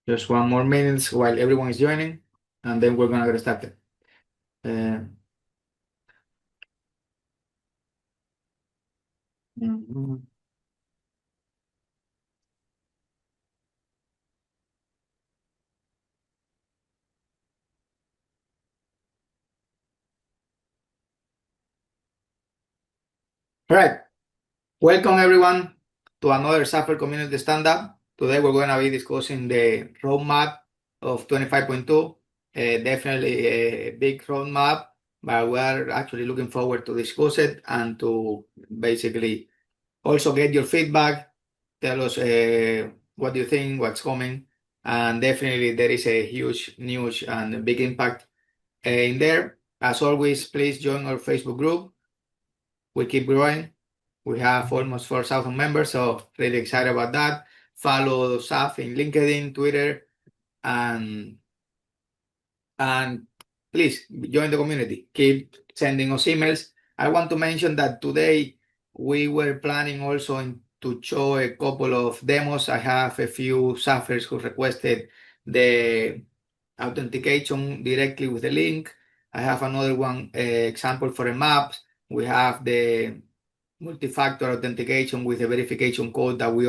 Just one more minute while everyone is joining, and then we're gonna get started. Mhm. All right. Welcome everyone to another XAFer community stand-up. Today we're going to be discussing the roadmap of 25.2. Definitely a big roadmap, but we are actually looking forward to discuss it and to basically also get your feedback. Tell us what you think, what's coming, and definitely there is a huge news and a big impact in there. As always, please join our Facebook group. We keep growing. We have almost 4,000 members, so really excited about that. Follow SAF in LinkedIn, Twitter, and please join the community. Keep sending us emails. I want to mention that today we were planning also to show a couple of demos. I have a few SAFers who requested the authentication directly with the link. I have another one example for a map. We have the multi-factor authentication with the verification code that we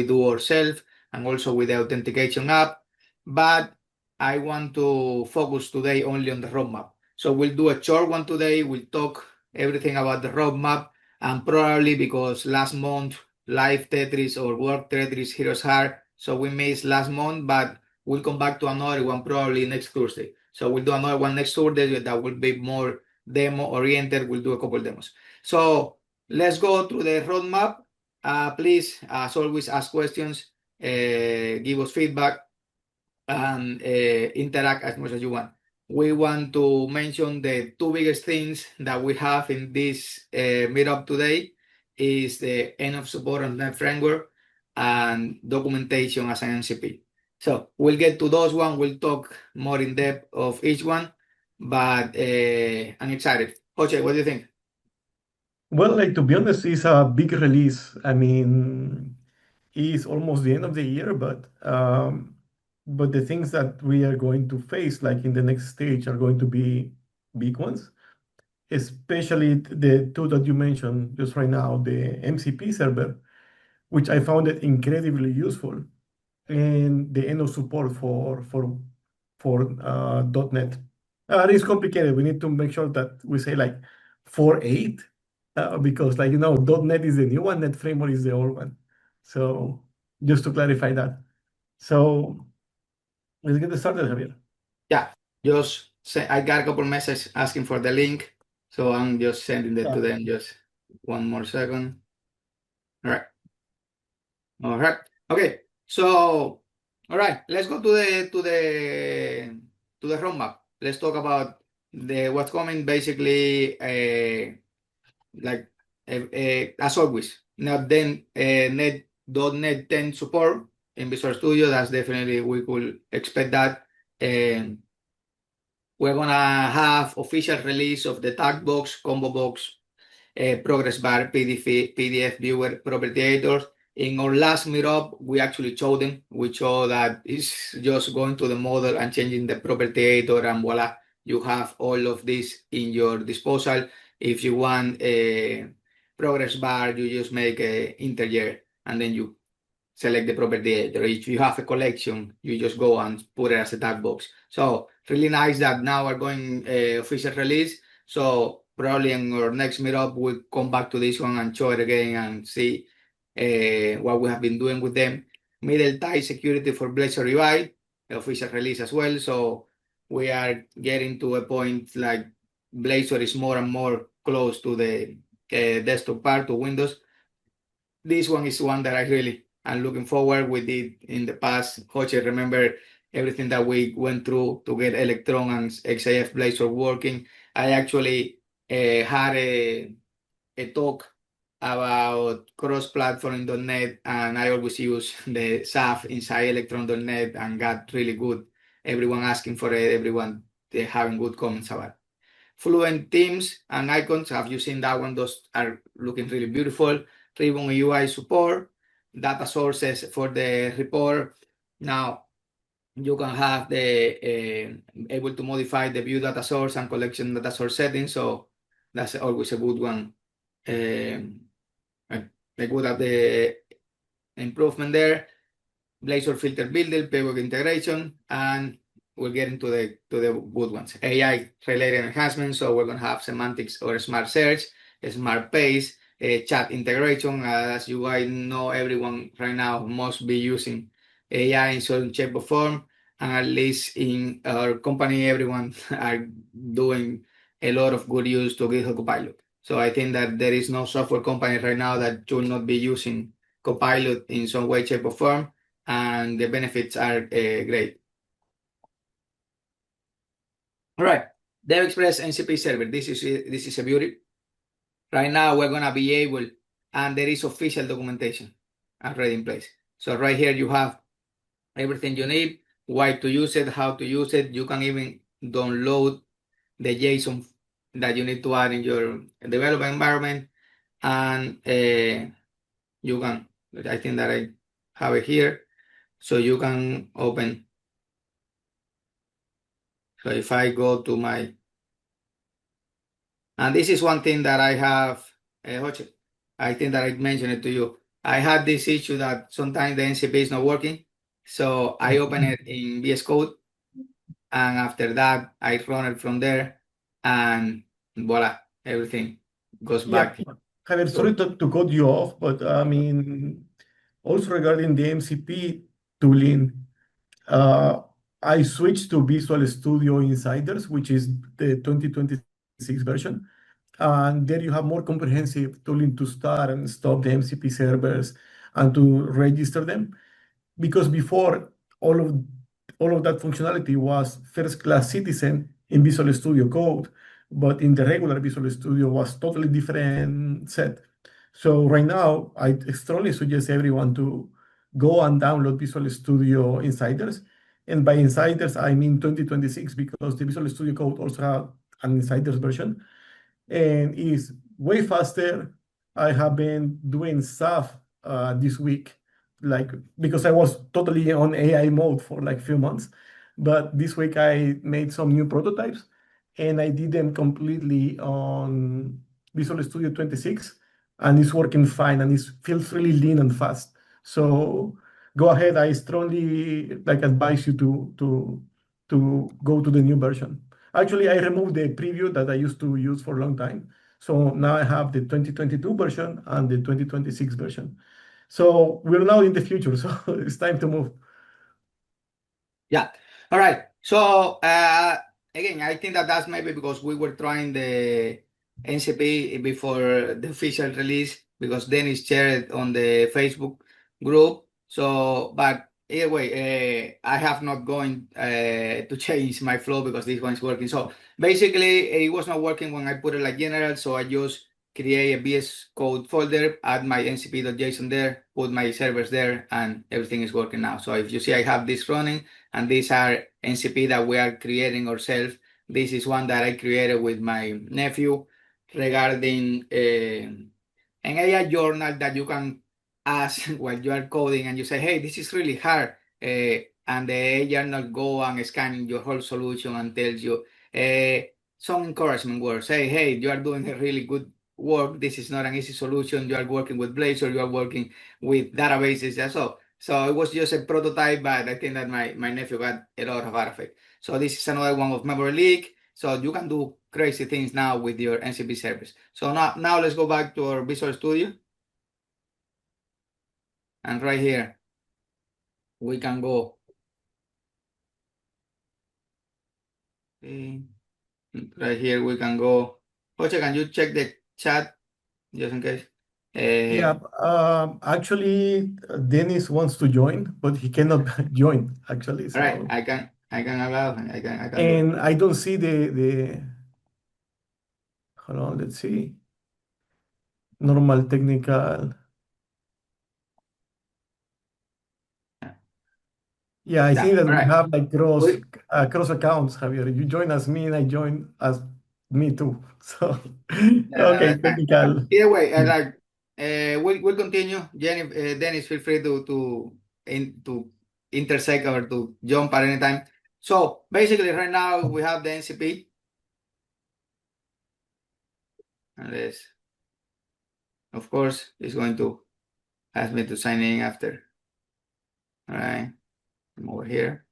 do ourselves, and also with the authentication app. But I want to focus today only on the roadmap. So we'll do a short one today. We'll talk everything about the roadmap, and probably because last month live Tetris or work Tetris hit us hard, so we missed last month, but we'll come back to another one probably next Thursday. So we'll do another one next Thursday that will be more demo oriented. We'll do a couple demos. So let's go through the roadmap. Please, as always, ask questions, give us feedback, and interact as much as you want. We want to mention the two biggest things that we have in this meetup today is the end of support on net framework and documentation as an MCP. So we'll get to those one. We'll talk more in depth of each one, but I'm excited. Jose, what do you think? Well, like to be honest, it's a big release. I mean, it's almost the end of the year, but the things that we are going to face, like in the next stage, are going to be big ones. Especially the two that you mentioned just right now, the MCP server, which I found it incredibly useful, and the end of support for .NET. It's complicated. We need to make sure that we say like 4.8 because like .NET is the new one, .NET Framework is the old one. So just to clarify that. So let's get started, Javier. Yeah, just say I got a couple messages asking for the link, so I'm just sending it to Ah, them. Just one more second. All right, all right, okay. So, all right, let's go to the roadmap. Let's talk about the what's coming. Basically, like as always. Now then, .NET 10 support in Visual Studio. That's definitely we could expect that. We're gonna have official release of the tag box, combo box, progress bar, PDF viewer, property editors. In our last meetup, we actually showed them. We showed that it's just going to the model and changing the property editor, and voila, you have all of this in your disposal. If you want a progress bar, you just make a integer and then you select the property editor. If you have a collection, you just go and put it as a tag box. So really nice that now we're going official release. So probably in our next meetup, we'll come back to this one and show it again and see what we have been doing with them. Middle tie security for Blazor UI, official release as well. So we are getting to a point like Blazor is more and more close to the desktop part to Windows. This one is one that I really am looking forward. We did in the past. Jose, remember everything that we went through to get Electron and XAF Blazor working. I actually had a talk about cross-platform in .NET, and I always use the SAF inside Electron.NET and got really good. Everyone asking for it, everyone having good comments about it. Fluent themes and icons. Have you seen that one? Those are looking really beautiful. Ribbon UI support. data sources for the report. Now you can have the able to modify the view data source and collection data source settings. So that's always a good one. A good at the improvement there. Blazor filter builder, payload integration, and we'll get into the good ones. AI related enhancements. So we're gonna have semantics or smart search, smart pace, chat integration. As you guys know, everyone right now must be using AI in some shape or form, and at least in our company, everyone are doing a lot of good use to GitHub Copilot. So I think that there is no software company right now that should not be using Copilot in some way, shape, or form, and the benefits are great. All right, DevExpress NCP server. This is a beauty. Right now, we're gonna be able, and there is official documentation already in place. So right here, you have everything you need, why to use it, how to use it. You can even download the JSON that you need to add in your development environment, and you can. I think that I have it here, so you can open. So if I go to my, and this is one thing that I have, Jose, I think that I mentioned it to you. I had this issue that sometimes the NCP is not working. So I open it in VS Code, and after that, I run it from there, and voila, everything goes Yeah, back. Javier, sorry to cut you off, but I mean, also regarding the MCP tooling, uh, I switched to Visual Studio Insiders, which is the 2026 version. And there you have more comprehensive tooling to start and stop the MCP servers and to register them. Because before, all of all of that functionality was first-class citizen in Visual Studio Code, but in the regular Visual Studio was totally different set. So right now, I strongly suggest everyone to go and download Visual Studio Insiders. And by Insiders, I mean 2026, because the Visual Studio Code also have an Insiders version and is way faster. I have been doing stuff this week, like because I was totally on AI mode for like few months, but this week I made some new prototypes and I did them completely on Visual Studio 26, and it's working fine and it feels really lean and fast. So go ahead. I strongly like advise you to go to the new version. Actually, I removed the preview that I used to use for a long time. So now I have the 2022 version and the 2026 version. So we're now in the future, so it's time to move. Yeah. All right. So again, I think that that's maybe because we were trying the NCP before the official release, because then it's shared on the Facebook group. So, but either way, I have not going to change my flow because this one is working. So basically, it was not working when I put it like general. So I just create a VS Code folder, add my ncp.json there, put my servers there, and everything is working now. So if you see, I have this running, and these are NCP that we are creating ourselves. This is one that I created with my nephew regarding an AI journal that you can ask while you are coding, and you say, hey, this is really hard. And the AI journal go and scan your whole solution and tells you some encouragement words. Say, hey, you are doing a really good work. This is not an easy solution. You are working with Blazor, you are working with databases. So it was just a prototype, but I think that my nephew got a lot of out of it. So this is another one of memory leak. So you can do crazy things now with your NCP service. So now let's go back to our Visual Studio. And right here, we can go. Right here, we can go. Jose, can you check the chat just in case? Yeah, actually, Dennis wants to join, but he cannot join actually. All right, So, I can allow, I can do. and I don't see the. Hold on, let's see. Normal technical. Yeah, I Yeah, think that all we right. have like cross We, cross accounts, Javier. You join as me, and I join as me too. So, yeah, okay, technical. either way, I like. we'll continue. Jenny, Dennis, feel free to intersect or to jump at any time. So basically, right now we have the NCP. Unless, of course, it's going to ask me to sign in after. All right, I'm over here.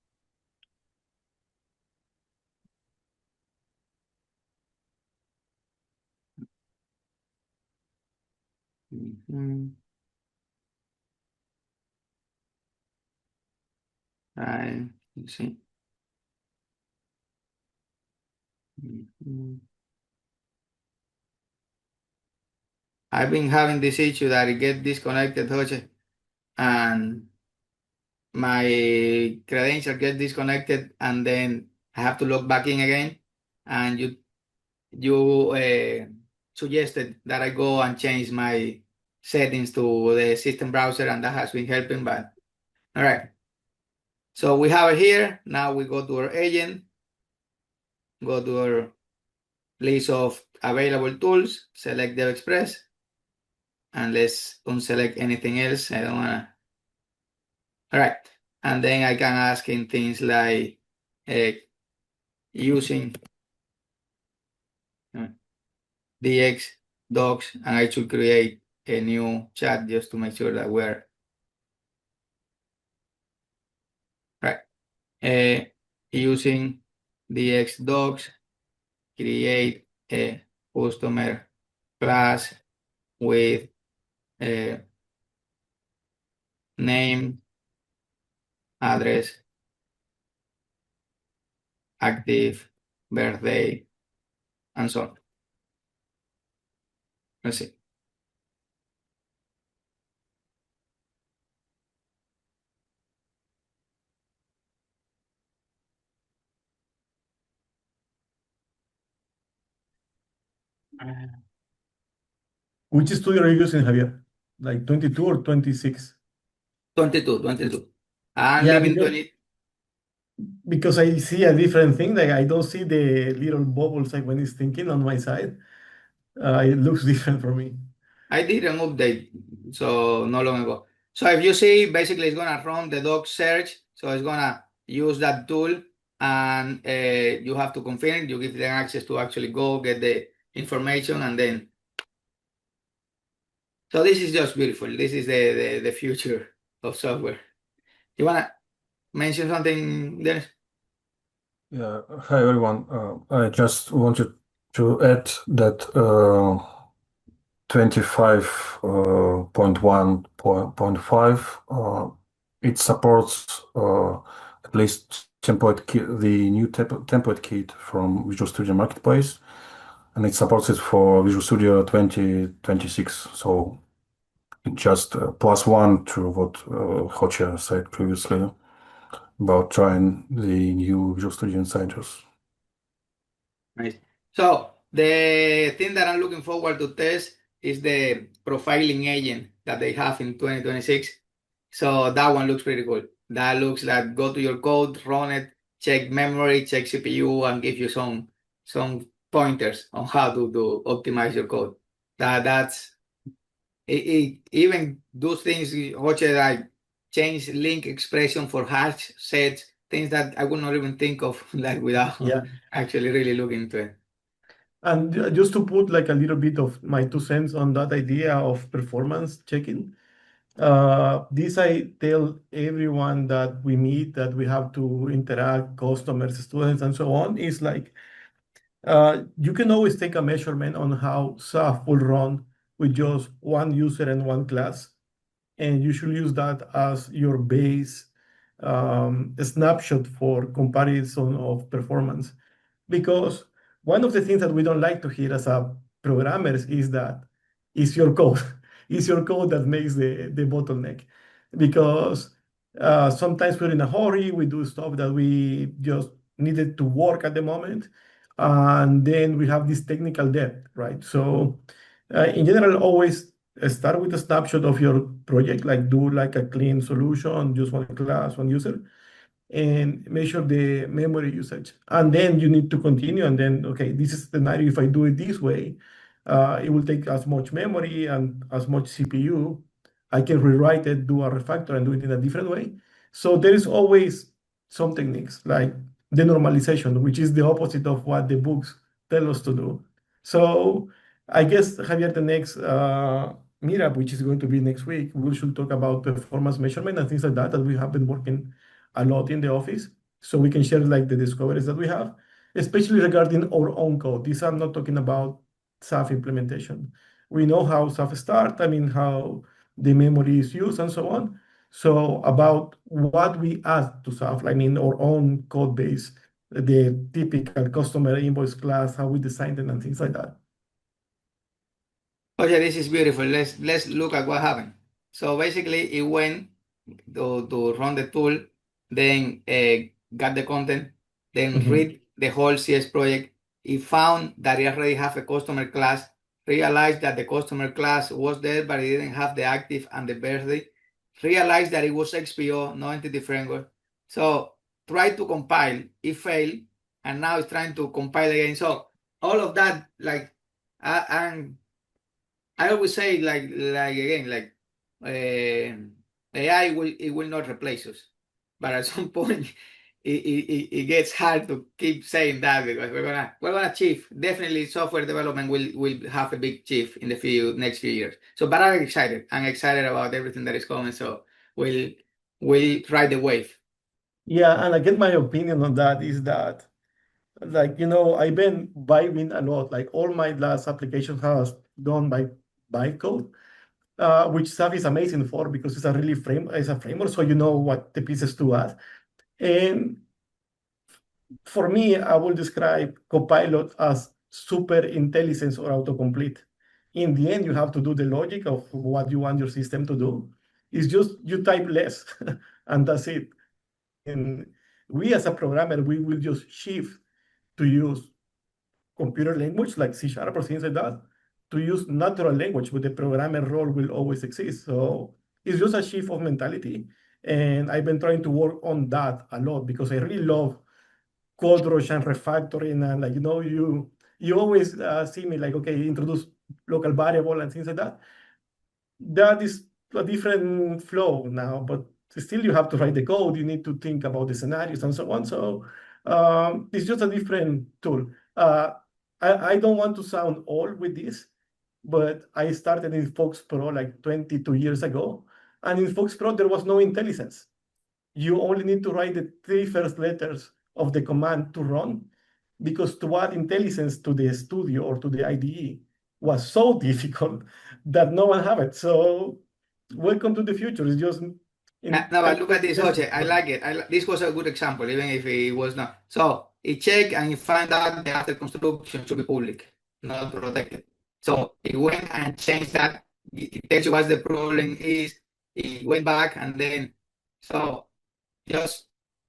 Mhm. Right, you see. Mhm. I've been having this issue that it gets disconnected, Jose, and my credential get disconnected, and then I have to log back in again. And you suggested that I go and change my settings to the system browser, and that has been helping. But all right, so we have it here. Now we go to our agent, go to our list of available tools, select DevExpress, and let's unselect anything else. I don't wanna. All right, and then I can ask him things like uh, using DX docs, and I should create a new chat just to make sure that we're right. Using DX docs, create a customer class with a name, address, active, birthday, and so on. Let's see. Which studio are you using, Javier? Like 22 or 26? 22. I'm Yeah, leaving 20. because I see a different thing. Like I don't see the little bubbles like when it's thinking on my side. It looks different for me. I did an update so not long ago. So if you see, basically it's gonna run the doc search. So it's gonna use that tool, and you have to confirm. You give them access to actually go get the information, and then. So this is just beautiful. This is the future of software. You wanna mention something, Dennis? Yeah, hi everyone. I just wanted to add that 25.1.5 it supports at least the new template kit from Visual Studio Marketplace, and it supports it for Visual Studio 2026. So just +1 to what Hoche said previously about trying the new Visual Studio Insiders. Nice. So the thing that I'm looking forward to test is the profiling agent that they have in 2026. So that one looks pretty cool. That looks like go to your code, run it, check memory, check CPU, and give you some pointers on how to optimize your code. That's it even those things, Roche, like change link expression for hash sets, things that I would not even think of like without Yeah. actually really looking into it. And just to put like a little bit of my 2 cents on that idea of performance checking, this I tell everyone that we meet, that we have to interact, customers, students, and so on, is like you can always take a measurement on how SAF will run with just one user and one class, and you should use that as your base snapshot for comparison of performance. Because one of the things that we don't like to hear as a programmers is that it's your code. It's your code that makes the bottleneck. Because sometimes we're in a hurry, we do stuff that we just needed to work at the moment, and then we have this technical debt, right? So in general, always start with a snapshot of your project, like do like a clean solution, just one class, one user, and measure the memory usage. And then you need to continue. And then, okay, this is the scenario. If I do it this way, It will take as much memory and as much CPU. I can rewrite it, do a refactor, and do it in a different way. So there is always some techniques like denormalization, which is the opposite of what the books tell us to do. So I guess, Javier, the next meetup, which is going to be next week, we should talk about performance measurement and things like that we have been working a lot in the office. So we can share like the discoveries that we have, especially regarding our own code. These I'm not talking about SAF implementation. We know how SAF start, I mean, how the memory is used and so on. So about what we add to SAF, I mean, our own code base, the typical customer invoice class, how we design them and things like that. Okay, this is beautiful. Let's look at what happened. So basically, it went to run the tool, then got the content, then read the whole CS project. It found that it already have a customer class, realized that the customer class was there, but it didn't have the active and the birthday, realized that it was XPO, no entity framework. So tried to compile, it failed, and now it's trying to compile again. So all of that, like, and I always say, like again, like AI will not replace us, but at some point it gets hard to keep saying that because we're gonna achieve, definitely software development will have a big shift in the next few years. So, but I'm excited. I'm excited about everything that is coming. So we'll ride the wave. Yeah, and again, my opinion on that is that, like, I've been vibing a lot. Like all my last applications has done by bytecode, which stuff is amazing for because it's a framework, so you know what the pieces to add. And for me, I will describe Copilot as super intelligence or autocomplete. In the end, you have to do the logic of what you want your system to do. It's just you type less, and that's it. And we as a programmer, we will just shift to use computer language like C# or things like that, to use natural language, but the programmer role will always exist. So it's just a shift of mentality. And I've been trying to work on that a lot because I really love code rush and refactoring. And like, you always see me like, okay, introduce local variable and things like that. That is a different flow now, but still you have to write the code. You need to think about the scenarios and so on. So it's just a different tool. I don't want to sound old with this, but I started in Fox Pro like 22 years ago. And in Fox Pro, there was no intelligence. You only need to write the three first letters of the command to run, because to add intelligence to the studio or to the IDE was so difficult that no one have it. So welcome to the future. It's just No, but look at this, Jose. I like it. This was a good example, even if it was not. So it checked and it found out the after construction should be public, not protected. So it went and changed that. It tells you what the problem is. It went back and then, so just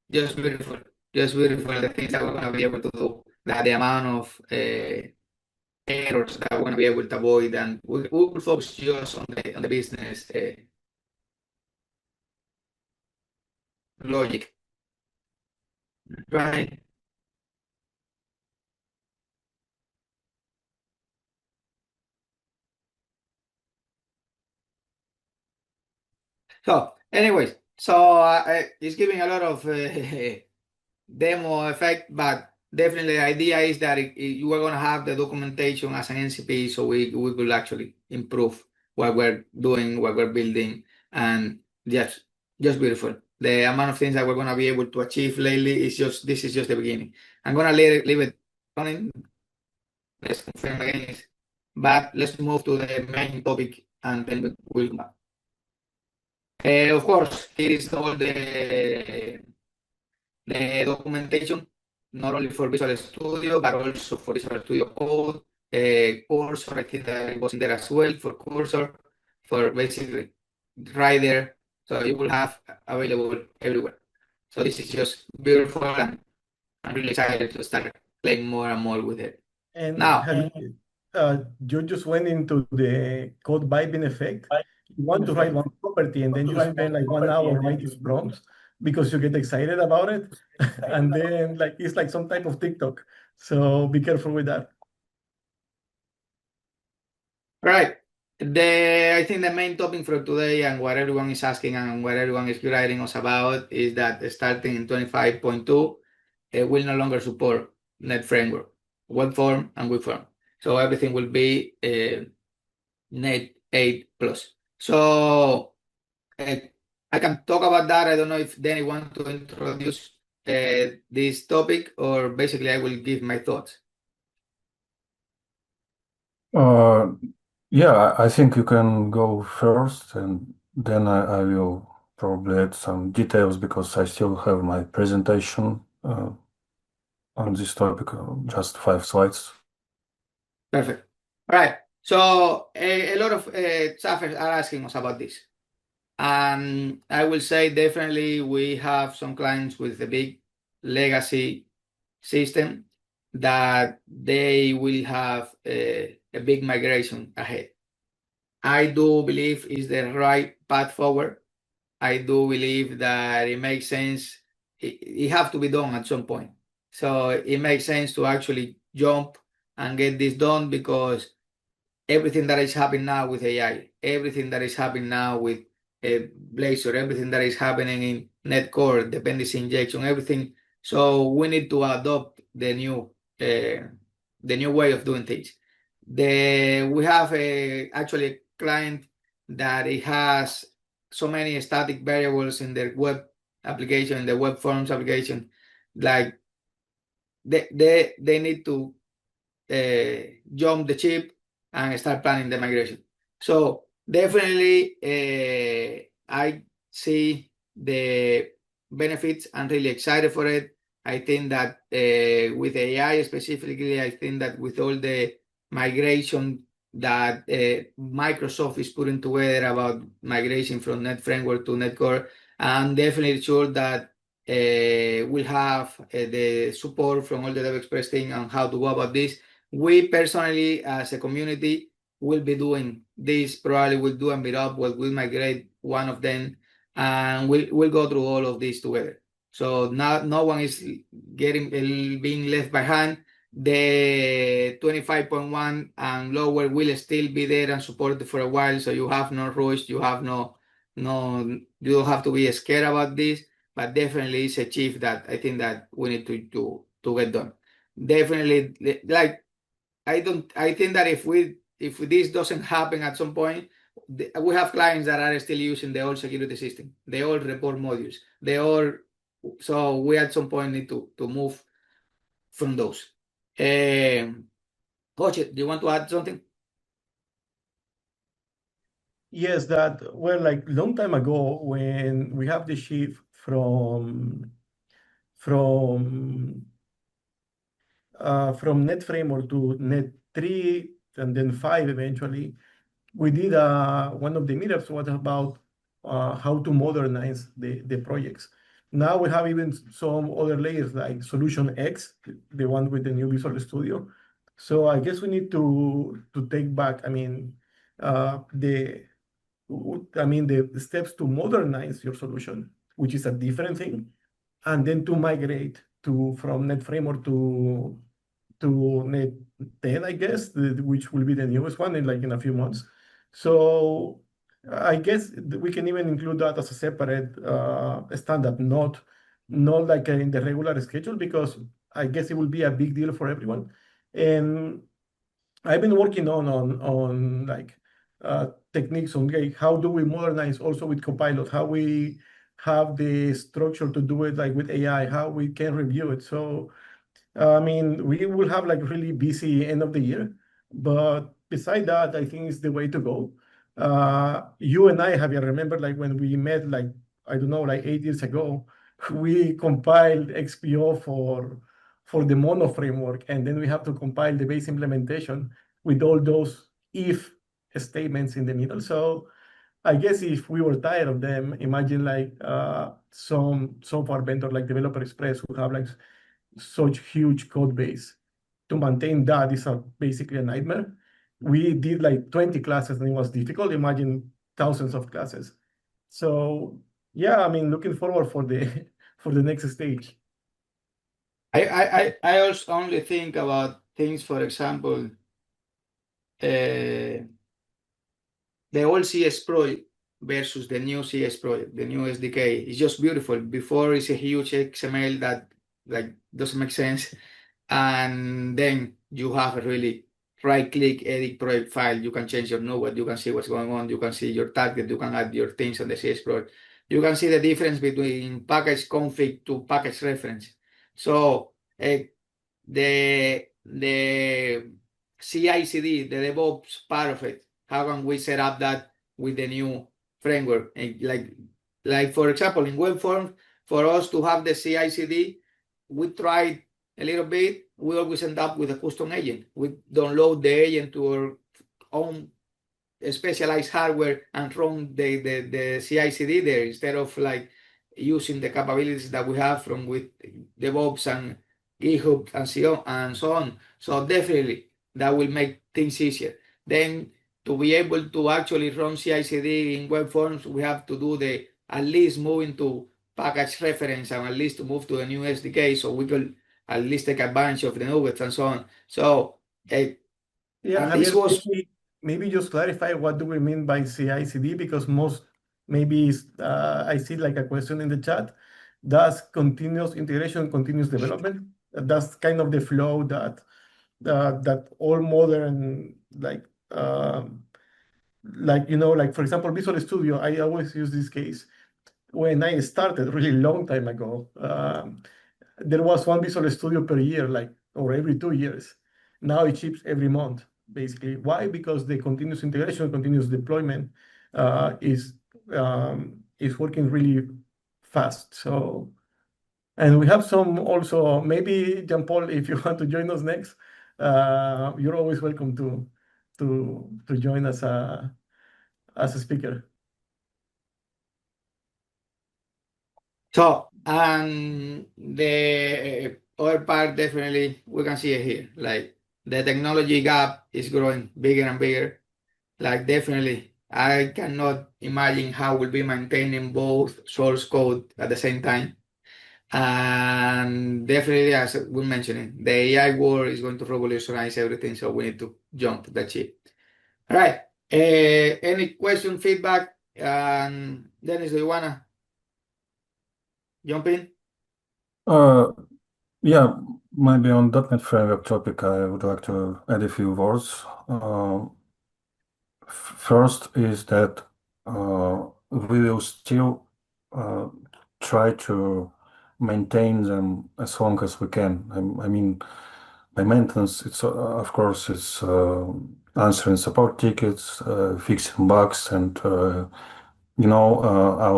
beautiful, just beautiful. The things that we're gonna be able to do, that the amount of errors that we're gonna be able to avoid, and we will focus just on the business logic. Right. So, anyways, it's giving a lot of demo effect, but definitely the idea is that you are going to have the documentation as an NCP, so we will actually improve what we're doing, what we're building, and just beautiful. The amount of things that we're going to be able to achieve lately this is just the beginning. I'm going to leave it running. Let's confirm again, but let's move to the main topic and then we'll come back. Of course, here is all the documentation, not only for Visual Studio, but also for Visual Studio Code, Cursor, I think that it was in there as well for Cursor, for basically right there. So you will have available everywhere. So this is just beautiful, and I'm really excited to start playing more and more with it. And Now, you just went into the code vibing effect. You want to write one property, and then you spend like 1 hour writing prompts because you get excited about it, and then like it's like some type of TikTok. So be careful with that. Right. I think the main topic for today and what everyone is asking and what everyone is writing us about is that starting in 25.2, it will no longer support Net Framework, web form and web form. So everything will be Net 8 plus. So I can talk about that. I don't know if Danny wants to introduce this topic, or basically I will give my thoughts. Yeah, I think you can go first, and then I will probably add some details because I still have my presentation on this topic, just 5 slides. Perfect. All right. So a lot of XAFers are asking us about this. And I will say definitely we have some clients with a big legacy system that they will have a big migration ahead. I do believe is the right path forward. I do believe that it makes sense. It have to be done at some point. So it makes sense to actually jump and get this done because everything that is happening now with AI, everything that is happening now with Blazor, everything that is happening in Netcore, dependency injection, everything. So we need to adopt the new way of doing things. We have actually a client that it has so many static variables in their web application, in the web forms application, like they need to jump the ship and start planning the migration. So definitely, I see the benefits. I'm really excited for it. I think that with AI specifically, I think that with all the migration that Microsoft is putting together about migration from Net Framework to Netcore, I'm definitely sure that we'll have the support from all the DevExpress team on how to go about this. We personally, as a community, will be doing this. Probably we'll do a meetup. We'll migrate one of them, and we'll go through all of this together. So now no one is being left behind. The 25.1 and lower will still be there and supported for a while. So you have no rush. You have you don't have to be scared about this. But definitely, it's a chief that I think that we need to get done. Definitely, like I think that if this doesn't happen at some point, we have clients that are still using the old security system, the old report modules, so we at some point need to move from those. Coach, do you want to add something? Yes, that well, like long time ago when we have the shift from Net Framework to Net 3 and then 5 eventually, we did one of the meetups was about how to modernize the projects. Now we have even some other layers like Solution X, the one with the new Visual Studio. So I guess we need to take back, the steps to modernize your solution, which is a different thing, and then to migrate from Net Framework to Net 10, I guess, which will be the newest one in a few months. So I guess we can even include that as a separate stand-up, not like in the regular schedule, because I guess it will be a big deal for everyone. And I've been working on like techniques on how do we modernize also with Copilot, how we have the structure to do it like with AI, how we can review it. So we will have like really busy end of the year, but beside that, I think it's the way to go. You and I, have you remember like when we met like, I don't know, like 8 years ago, we compiled XPO for the Mono framework, and then we have to compile the base implementation with all those if statements in the middle. So I guess if we were tired of them, imagine like some software vendor like Developer Express who have like such huge code base. To maintain that is basically a nightmare. We did like 20 classes and it was difficult. Imagine thousands of classes. So yeah, looking forward for the for the next stage. I also only think about things, for example, the old CS project versus the new CS project, the new SDK. It's just beautiful. Before it's a huge XML that like doesn't make sense, and then you have a really right-click, edit project file. You can change your node, you can see what's going on, you can see your target, you can add your things on the CS project. You can see the difference between package config to package reference. So the CI/CD, the DevOps part of it, how can we set up that with the new framework? And like for example, in web forms, for us to have the CI/CD, we tried a little bit. We always end up with a custom agent. We download the agent to our own specialized hardware and run the CI/CD there instead of like using the capabilities that we have from with DevOps and GitHub and so on. So definitely that will make things easier. Then to be able to actually run CI/CD in web forms, we have to do the at least moving to package reference and at least to move to the new SDK so we could at least take advantage of the nuggets and so on. So Yeah, and this Javier, was maybe just clarify what do we mean by CI/CD, because most maybe I see like a question in the chat. Does continuous integration, continuous development? That's kind of the flow that that all modern like like for example Visual Studio. I always use this case. When I started really long time ago, there was one Visual Studio per year, like, or every 2 years. Now it ships every month, basically. Why? Because the continuous integration, continuous deployment is working really fast. So, and we have some also, maybe Jean Paul, if you want to join us next, you're always welcome to join us as a speaker. So, and the other part, definitely, we can see it here. Like the technology gap is growing bigger and bigger. Like, definitely, I cannot imagine how we'll be maintaining both source code at the same time. And definitely, as we mentioned, the AI war is going to revolutionize everything. So, we need to jump that ship. All right. Any question, feedback? Dennis, do you want to jump in? Yeah, maybe on .NET Framework topic, I would like to add a few words. First is that we will still try to maintain them as long as we can. I mean, by maintenance, it's of course it's answering support tickets, fixing bugs, and our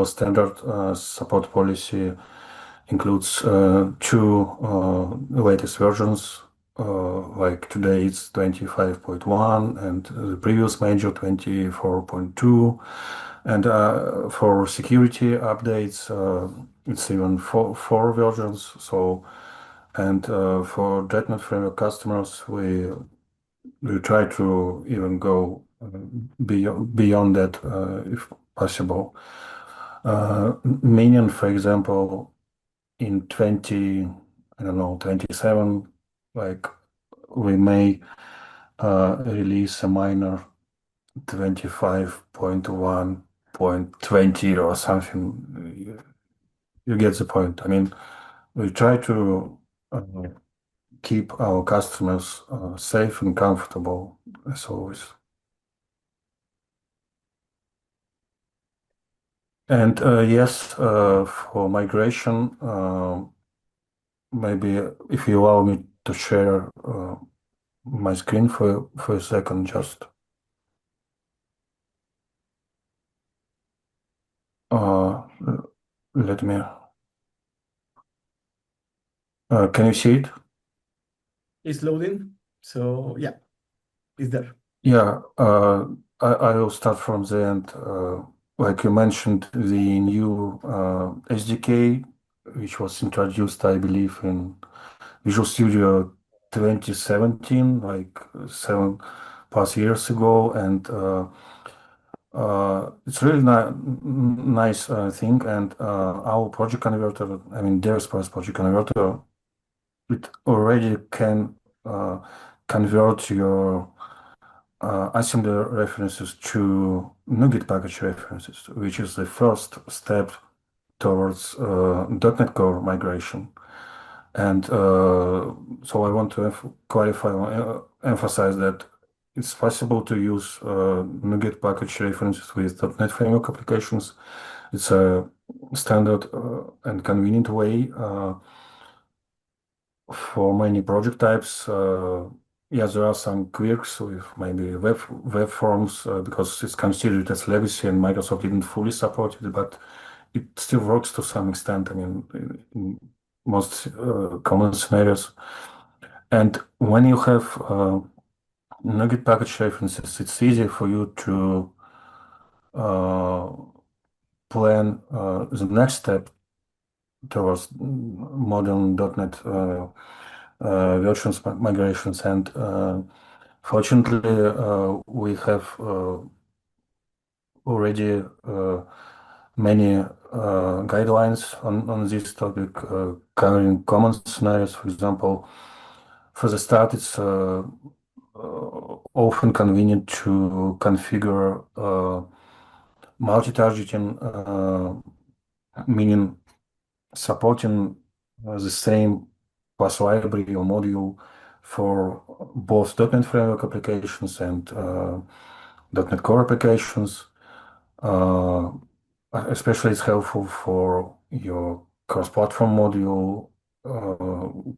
standard support policy includes two latest versions. Like today it's 25.1 and the previous major 24.2. And for security updates, it's even four versions. So, and for .NET Framework customers, we try to even go beyond that if possible. Minion, for example, in 27, like we may release a minor 25.1.20 or something. You get the point. I mean, we try to keep our customers safe and comfortable as always. And yes, for migration, maybe if you allow me to share my screen for a second, just. Let me. Can you see it? It's loading. So yeah, it's there. Yeah, I will start from the end. Like you mentioned, the new SDK, which was introduced, I believe, in Visual Studio 2017, like 7+ years ago, and it's really nice thing. And our project converter, I mean, DevExpress project converter, it already can convert your assembly references to NuGet package references, which is the first step towards .NET Core migration. And so I want to clarify or emphasize that it's possible to use NuGet package references with .NET Framework applications. It's a standard and convenient way for many project types. Yeah, there are some quirks with maybe web forms because it's considered as legacy and Microsoft didn't fully support it, but it still works to some extent. I mean, in most common scenarios. And when you have NuGet package references, it's easy for you to plan the next step towards modern .NET versions migrations. And fortunately, we have already many guidelines on this topic, covering common scenarios. For example, for the start, it's often convenient to configure multi-targeting, meaning supporting the same class library or module for both .NET Framework applications and .NET Core applications. Especially it's helpful for your cross-platform module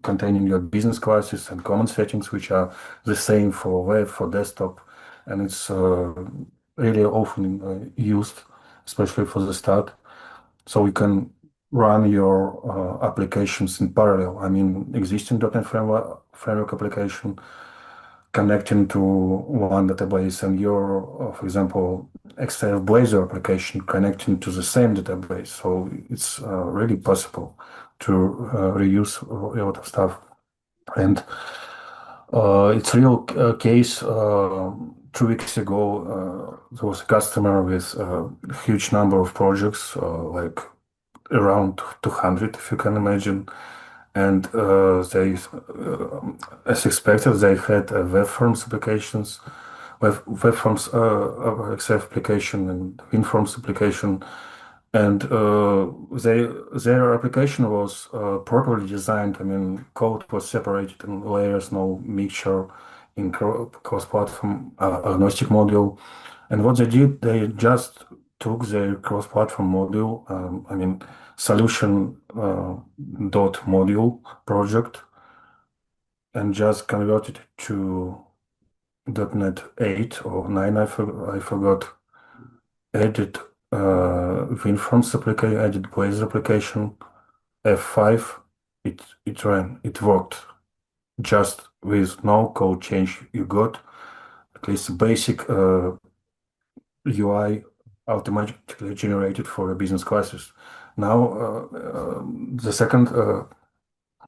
containing your business classes and common settings, which are the same for web, for desktop, and it's really often used, especially for the start. So you can run your applications in parallel. I mean, existing .NET Framework application connecting to one database and your, for example, XAF Blazor application connecting to the same database. So it's really possible to reuse a lot of stuff. And it's a real case. 2 weeks ago, there was a customer with a huge number of projects, like around 200, if you can imagine. And they, as expected, they had web forms applications, web forms XF application and WinForms application, and their application was properly designed. I mean, code was separated in layers, no mixture in cross-platform agnostic module. And what they did, they just took their cross-platform module, I mean, solution dot module project, and just converted it to .NET 8 or 9, I forgot, added WinForms application, added Blazor application, F5, it ran, it worked. Just with no code change, you got at least basic UI automatically generated for your business classes. Now, the second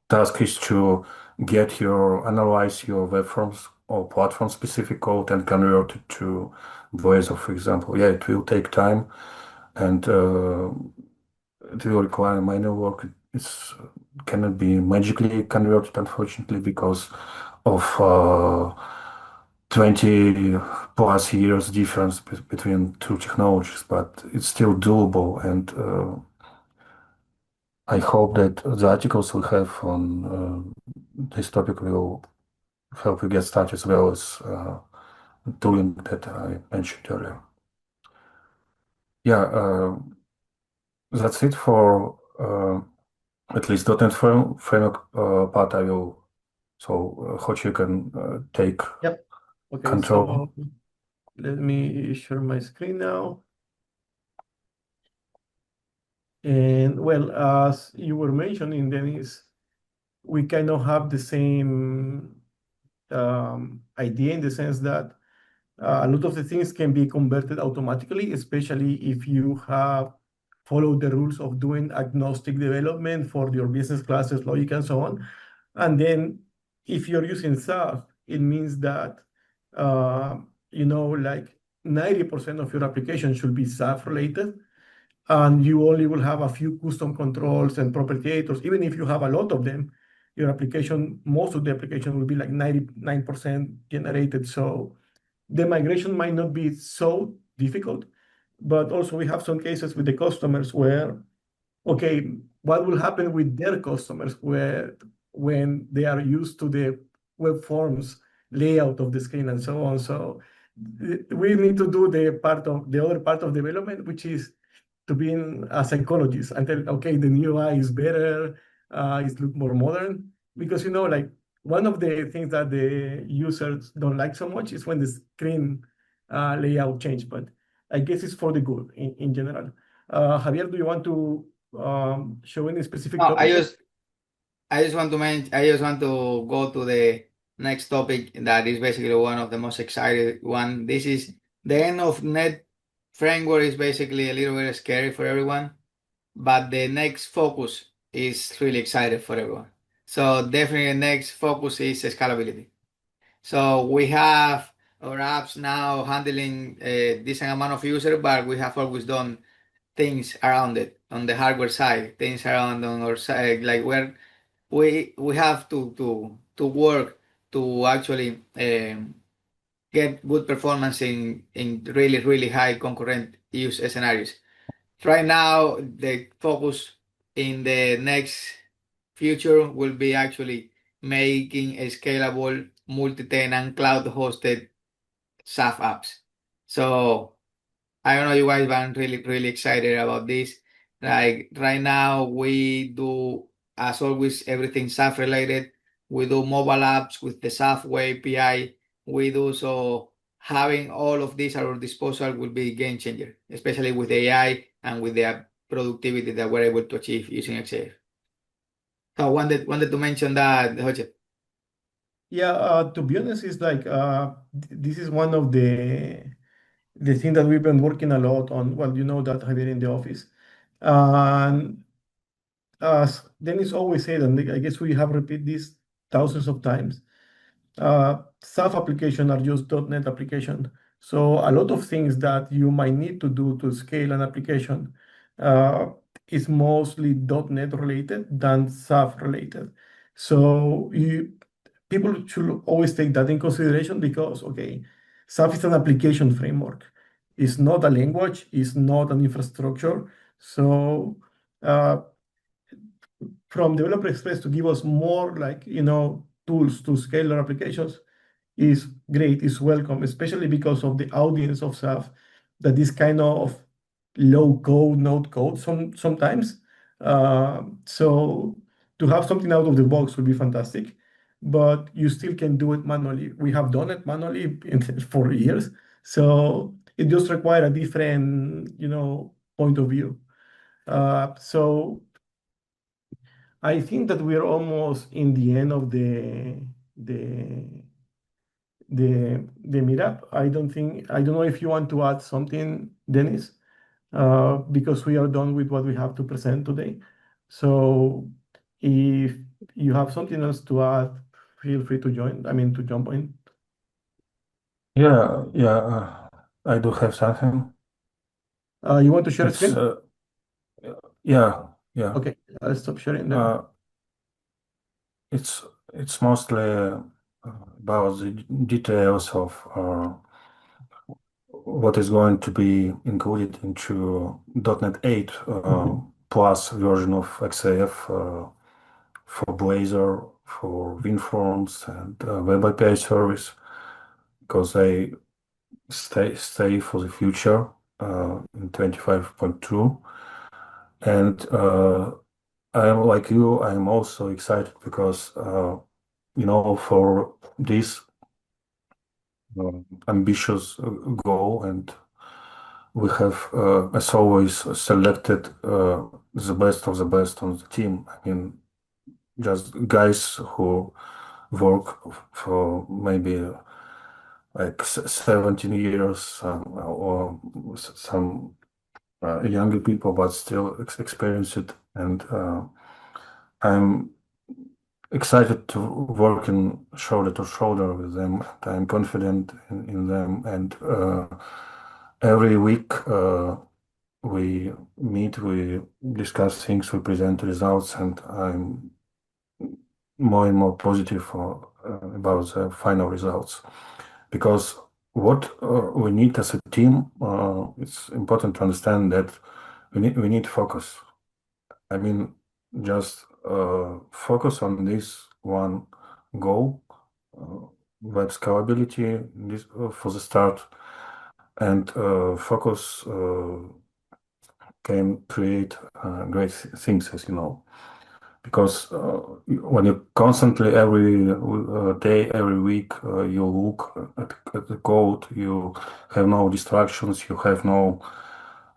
task is to analyze your web forms or platform specific code and convert it to Blazor, for example. Yeah, it will take time and it will require manual work. It cannot be magically converted, unfortunately, because of 20 plus years difference between two technologies, but it's still doable. And I hope that the articles we have on this topic will help you get started, as well as tooling that I mentioned earlier. Yeah, that's it for at least .NET Framework part. Hochi, you can take Yep. Okay, control. so let me share my screen now. And well, as you were mentioning, Dennis, we kind of have the same idea in the sense that a lot of the things can be converted automatically, especially if you have followed the rules of doing agnostic development for your business classes, logic, and so on. And then if you're using SAF, it means that, like 90% of your application should be SAF related, and you only will have a few custom controls and property editors. Even if you have a lot of them, your application, most of the application will be like 99% generated. So the migration might not be so difficult, but also we have some cases with the customers where, okay, what will happen with their customers when they are used to the web forms layout of the screen and so on. So we need to do the other part of development, which is to be a psychologist and tell, okay, the new UI is better, it looks more modern. Because, like one of the things that the users don't like so much is when the screen layout change, but I guess it's for the good in general. Javier, do you want to show any specific No, topics? I just want to go to the next topic that is basically one of the most exciting one. This is the end of net framework is basically a little bit scary for everyone, but the next focus is really exciting for everyone. So definitely the next focus is scalability. So we have our apps now handling a decent amount of users, but we have always done things around it on the hardware side, things around on our side, like we have to work to actually get good performance in really high concurrent use scenarios. Right now, the focus in the next future will be actually making a scalable multi-tenant cloud-hosted SaaS apps. So I don't know you guys, but I'm really excited about this. Like right now, we do, as always, everything SaaS related. We do mobile apps with the Software API. We do so having all of this at our disposal will be a game changer, especially with AI and with the productivity that we're able to achieve using XAF. So I wanted to mention that, Jose. Yeah, to be honest, it's like this is one of the thing that we've been working a lot on. Well, you know that Javier in the office. And as Dennis always said, and I guess we have repeated this thousands of times, SAF application are just .NET application. So a lot of things that you might need to do to scale an application uh, is mostly .NET related than SAF related. So people should always take that in consideration because, okay, SAF is an application framework. It's not a language, it's not an infrastructure. So uh, from Developer Express to give us more like, tools to scale our applications is great, is welcome, especially because of the audience of SAF that is kind of low code, no code sometimes. So to have something out of the box would be fantastic, but you still can do it manually. We have done it manually for years, so it just requires a different, point of view. So I think that we're almost in the end of the the meetup. I don't know if you want to add something, Dennis, because we are done with what we have to present today. So if you have something else to add, feel free to to jump in. Yeah, I do have something. You want to share It's screen? yeah. Okay, I'll stop sharing then. Uh, it's it's mostly about the details of what is going to be included into .NET 8 plus version of XAF for Blazor, for WinForms, and Web API service, because they stay for the future in 25.2. And I'm like you, I'm also excited because for this ambitious goal, and we have, as always, selected the best of the best on the team. I mean, just guys who work for maybe like 17 years, or some younger people, but still experience it. And I'm excited to work in shoulder to shoulder with them. I'm confident in them, and every week we meet, we discuss things, we present results, and I'm more and more positive about the final results, because what we need as a team, it's important to understand that we need focus. I mean, just focus on this one goal, web scalability this, for the start, and focus can create great things, as you know. Because when you constantly every day, every week, you look at the code, you have no distractions, you have no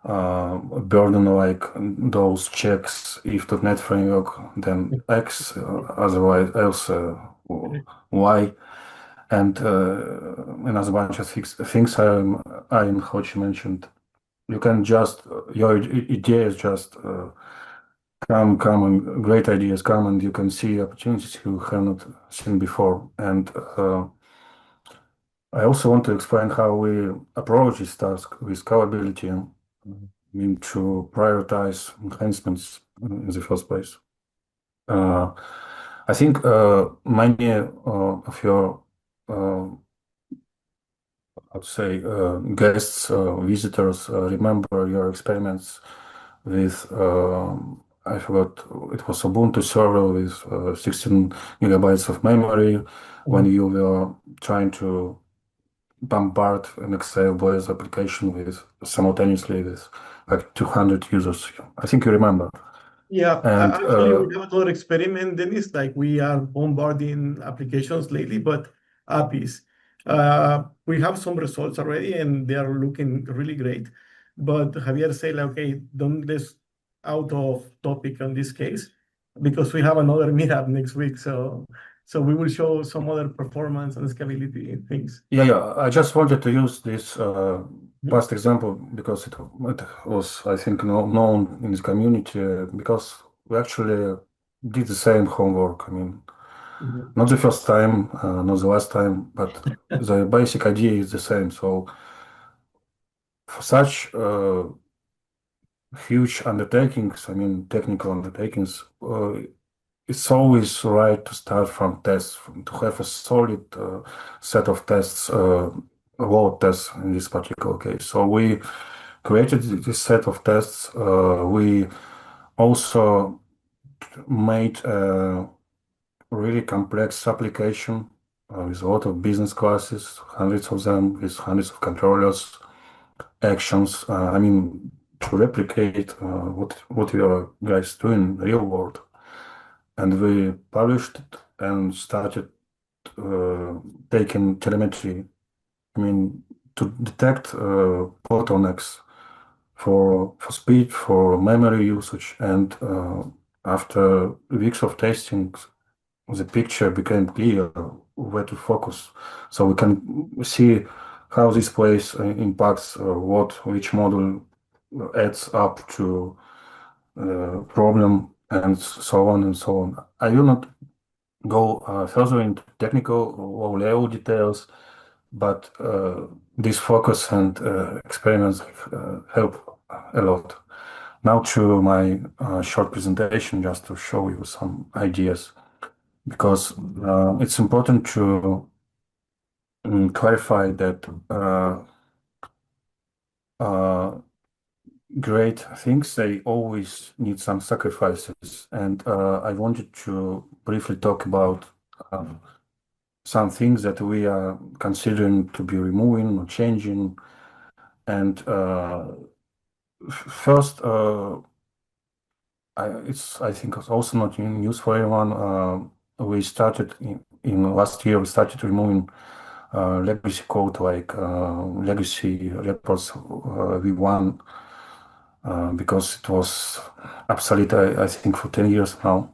burden like those checks. If .NET framework, then X, otherwise else Y, and another bunch of things. I'm how you mentioned. You can just your idea is just come and great ideas come and you can see opportunities you have not seen before. And I also want to explain how we approach this task with scalability. I mean, to prioritize enhancements in the first place. I think many of your, I'd say, guests, visitors remember your experiments with, I forgot, it was Ubuntu server with 16 gigabytes of memory when you were trying to bombard an Excel-based application with simultaneously with like 200 users. I think you remember. Yeah, And actually, we have another experiment, Dennis. Like we are bombarding applications lately, but APIs. We have some results already, and they are looking really great. But Javier said, like, okay, don't let's out of topic on this case because we have another meetup next week. So we will show some other performance and scalability things. yeah, I just wanted to use this Mhm. past example because it was, I think, known in the community because we actually did the same homework. I mean, Mhm. not the first time, not the last time, but the basic idea is the same. So for such huge undertakings, I mean, technical undertakings, it's always right to start from tests, to have a solid set of tests, load tests in this particular case. So we created this set of tests. We also made a really complex application with a lot of business classes, hundreds of them, with hundreds of controllers, actions. I mean, to replicate what you guys do in real world. And we published it and started taking telemetry. I mean, to detect bottlenecks for speed, for memory usage, and after weeks of testing, the picture became clear where to focus. So we can see how this place impacts which model adds up to problem, and so on and so on. I will not go further into technical or level details, but this focus and experiments help a lot. Now to my short presentation, just to show you some ideas, because it's important to clarify that great things, they always need some sacrifices. And I wanted to briefly talk about some things that we are considering to be removing or changing. And first, I think it's also not news for everyone. We started in last year, we started removing legacy code like legacy reports v1 because it was obsolete, I think, for 10 years now.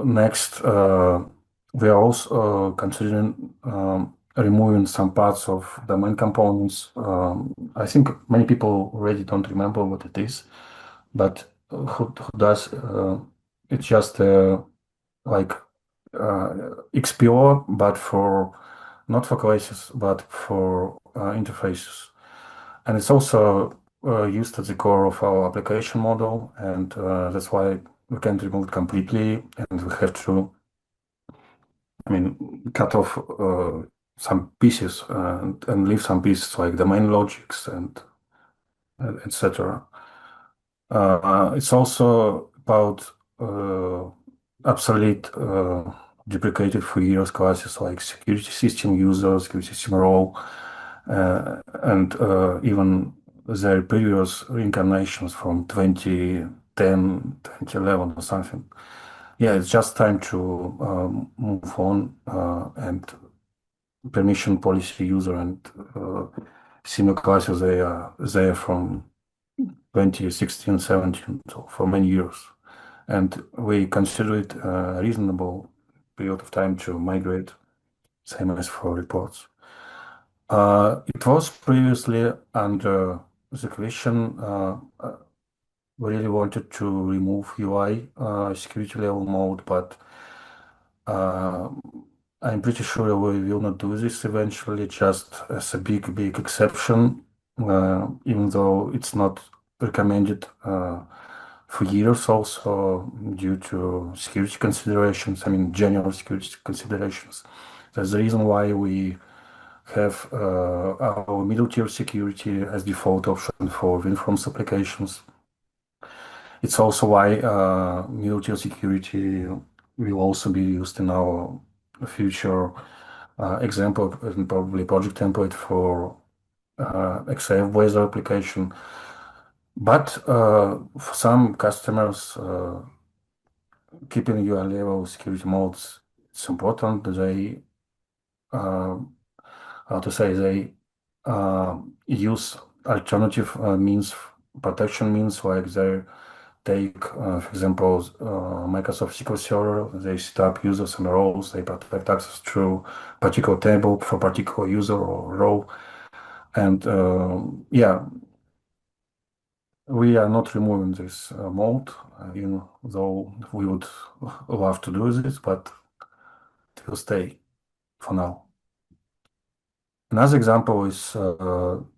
Next, we are also considering removing some parts of the main components. I think many people already don't remember what it is, but who does? It's just like XPO, but for not for classes, but for interfaces. And it's also used at the core of our application model, and that's why we can't remove it completely, and we have to, I mean, cut off some pieces and leave some pieces like the main logics and etc. It's also about obsolete deprecated for years classes like security system user, security system role, and even their previous reincarnations from 2010, 2011 or something. Yeah, it's just time to move on and permission policy user and similar classes, they are there from 2016, 17, so for many years. And we consider it a reasonable period of time to migrate, same as for reports. It was previously under the question, we really wanted to remove UI security level mode, but I'm pretty sure we will not do this eventually, just as a big exception, even though it's not recommended for years also due to security considerations, I mean, general security considerations. That's the reason why we have our middle tier security as default option for WinForms applications. It's also why middle tier security will also be used in our future example and probably project template for XAF Blazor application. But for some customers, keeping UI level security modes, it's important. They, how to say, they use alternative means, protection means, like they take, for example, Microsoft SQL Server, they set up users and roles, they protect access to particular table for particular user or role. And yeah, we are not removing this mode, even though we would love to do this, but it will stay for now. Another example is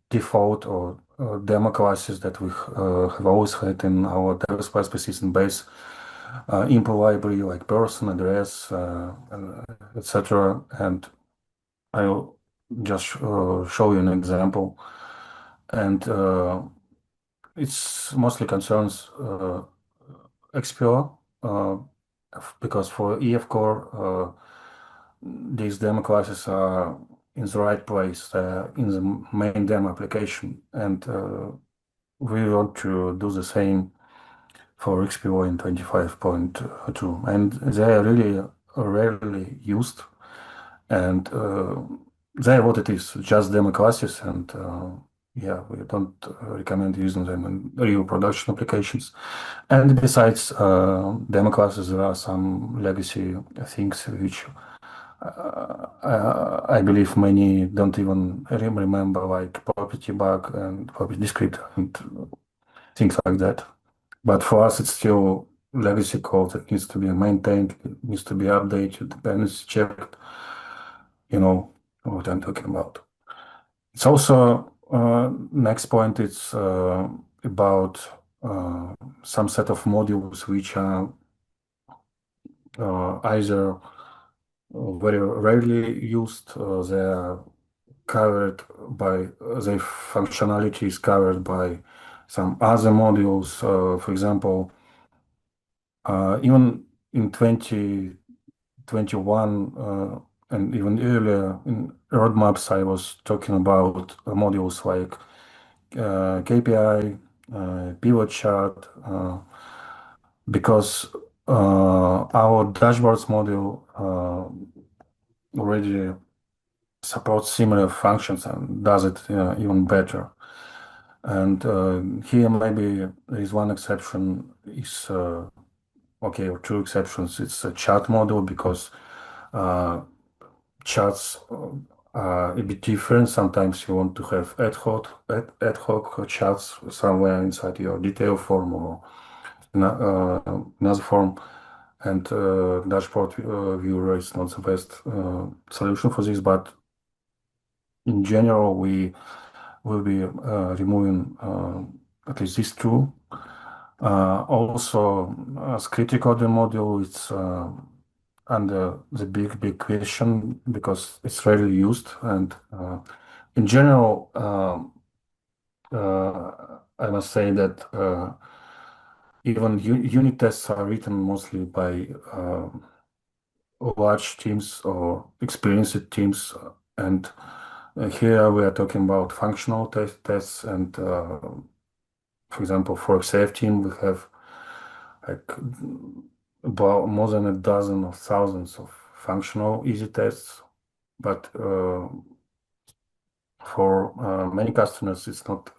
default or demo classes that we have always had in our DevSpace persistent base input library, like person, address, etc. And I'll just show you an example. And it's mostly concerns XPO because for EF core, these demo classes are in the right place in the main demo application, and we want to do the same for XPO in 25.2, and they are really rarely used, and they are what it is, just demo classes, and yeah, we don't recommend using them in real production applications. And besides demo classes, there are some legacy things which I believe many don't even remember, like property bug and property descriptor and things like that. But for us, it's still legacy code that needs to be maintained, it needs to be updated, dependencies checked. You know what I'm talking about. It's also next point. It's about some set of modules which are either very rarely used. They are covered by the functionality is covered by some other modules. For example, even in 2021 and even earlier in roadmaps, I was talking about modules like KPI, pivot chart, because our dashboards module already supports similar functions and does it even better. And here maybe there is one exception, is okay, or two exceptions. It's a chat module because charts are a bit different. Sometimes you want to have ad hoc charts somewhere inside your detail form or another form, and dashboard viewer is not the best solution for this, but in general we will be removing at least these two. Also, script recorder module, it's under the big question because it's rarely used. And in general, I must say that even unit tests are written mostly by large teams or experienced teams. And here we are talking about functional tests. And for example, for XAF team, we have like about more than a dozen or thousands of functional easy tests. But for many customers, it's not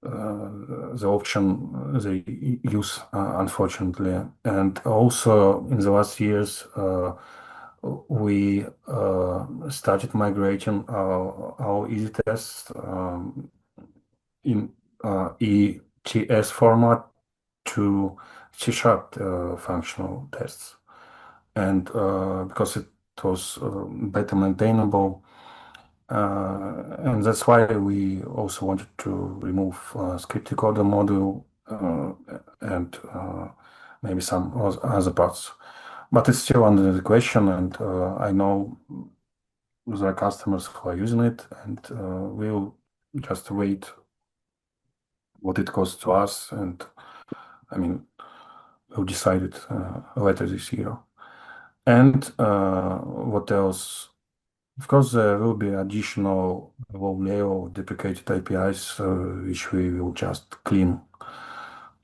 the option they use, unfortunately. And also in the last years, we started migrating our easy tests in ETS format to C# functional tests. And because it was better maintainable, and that's why we also wanted to remove script decoder module and maybe some other parts. But it's still under the question, and I know there are customers who are using it, and we'll just wait what it costs to us, and I mean, we'll decide it later this year. And what else? Of course, there will be additional low-level deprecated APIs, which we will just clean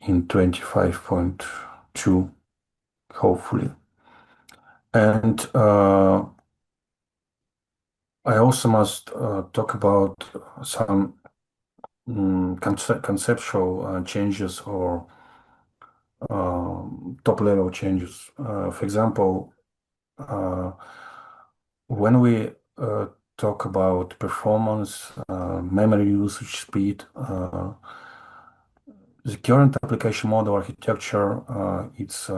in 25.2, hopefully. And I also must talk about some conceptual changes or top-level changes. For example, when we talk about performance, memory usage speed, the current application model architecture, it's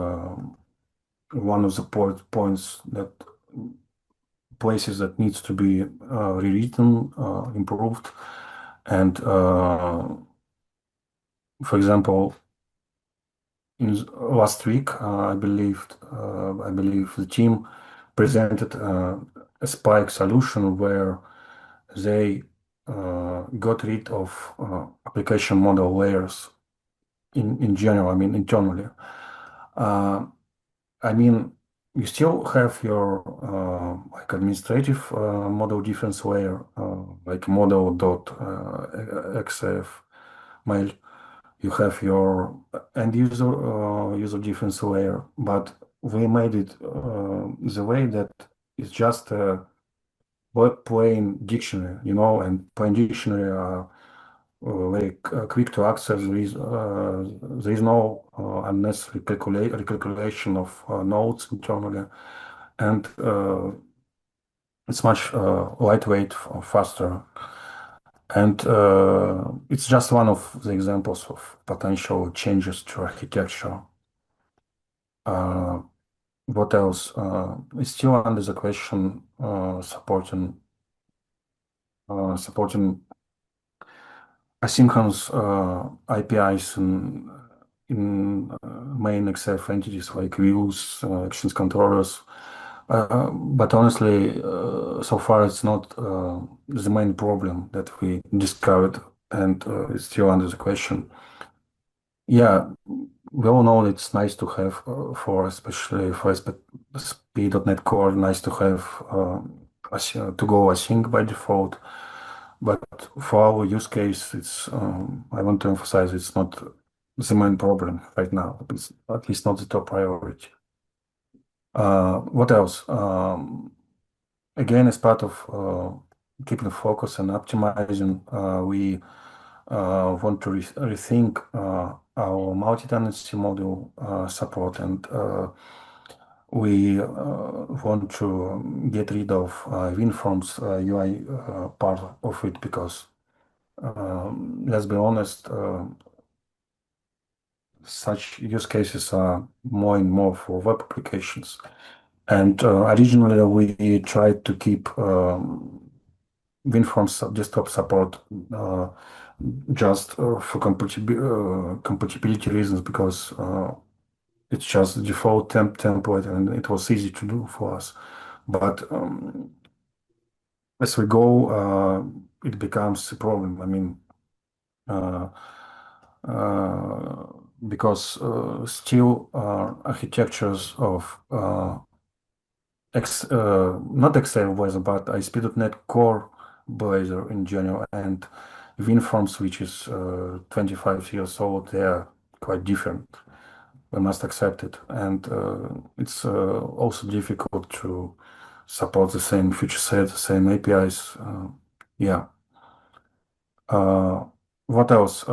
one of the points that places that needs to be rewritten, improved. And for example, in last week, I believe the team presented a Spike solution where they got rid of application model layers in general, I mean, internally. I mean, you still have your like administrative model difference layer, like model.xf mail. You have your end user difference layer, but we made it the way that it's just a plain dictionary, and plain dictionary are very quick to access. There is no unnecessary recalculation of nodes internally, and it's much lightweight, faster. And it's just one of the examples of potential changes to architecture. What else? It's still under the question supporting asynchronous APIs in main XF entities like views, actions controllers. But honestly, so far it's not the main problem that we discovered, and it's still under the question. Yeah, we all know it's nice to have especially for ASP.NET Core, nice to have to go async by default. But for our use case, it's I want to emphasize it's not the main problem right now. It's at least not the top priority. What else? Again, as part of keeping focus and optimizing, we want to rethink our multi-tenancy module support, and we want to get rid of WinForms UI part of it because, let's be honest, such use cases are more and more for web applications. And originally, we tried to keep WinForms desktop support just for compatibility reasons, because it's just the default template, and it was easy to do for us. But as we go, it becomes a problem. I mean, because still architectures of not XAFers, but ASP.NET Core Blazor in general and WinForms, which is 25 years old, they are quite different. We must accept it. And it's also difficult to support the same feature set, the same APIs. Yeah. What else?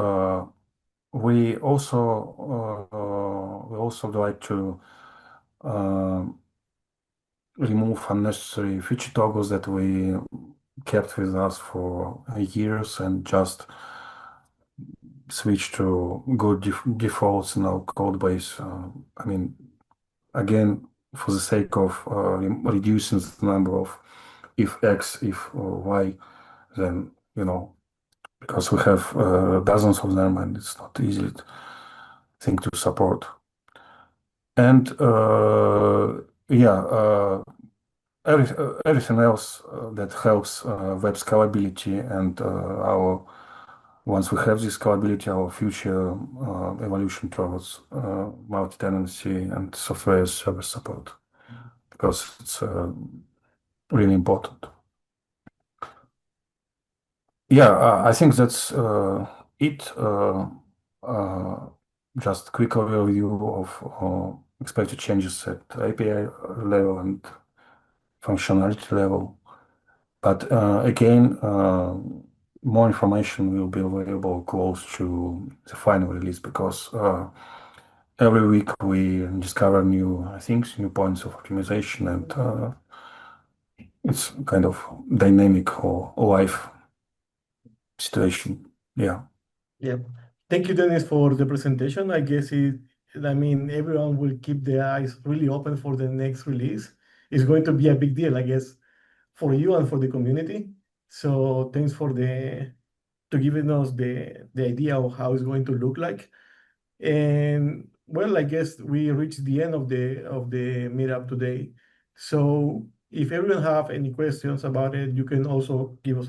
We also like to remove unnecessary feature toggles that we kept with us for years and just switch to good defaults in our code base. I mean, again, for the sake of reducing the number of if X, if Y, then, because we have dozens of them and it's not easy thing to support. And yeah, everything else that helps web scalability and once we have this scalability, our future evolution towards multi-tenancy and software as service support, because it's really important. Yeah, I think that's it. Just quick overview of expected changes at API level and functionality level. But again, more information will be available close to the final release, because every week we discover new things, new points of optimization, and it's kind of dynamic or live situation. Yeah. Yeah. Thank you, Dennis, for the presentation. I guess everyone will keep their eyes really open for the next release. It's going to be a big deal, I guess, for you and for the community. So thanks for giving us the idea of how it's going to look like. And well, I guess we reached the end of the meetup today. So if everyone have any questions about it, you can also give us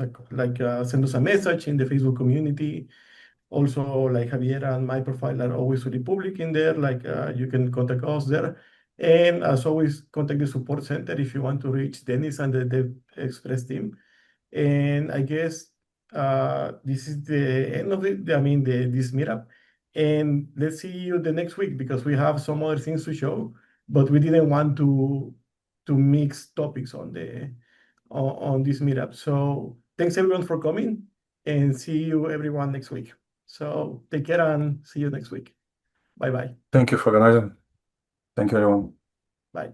send us a message in the Facebook community. Also, like Javier and my profile are always really public in there. You can contact us there. And as always, contact the support center if you want to reach Dennis and the Dev Express team. And I guess this is the end of this meetup. And let's see you the next week, because we have some other things to show, but we didn't want to mix topics on this meetup. So thanks everyone for coming, and see you everyone next week. So take care and see you next week. Bye bye. Thank you for organizing. Thank you, everyone. Bye.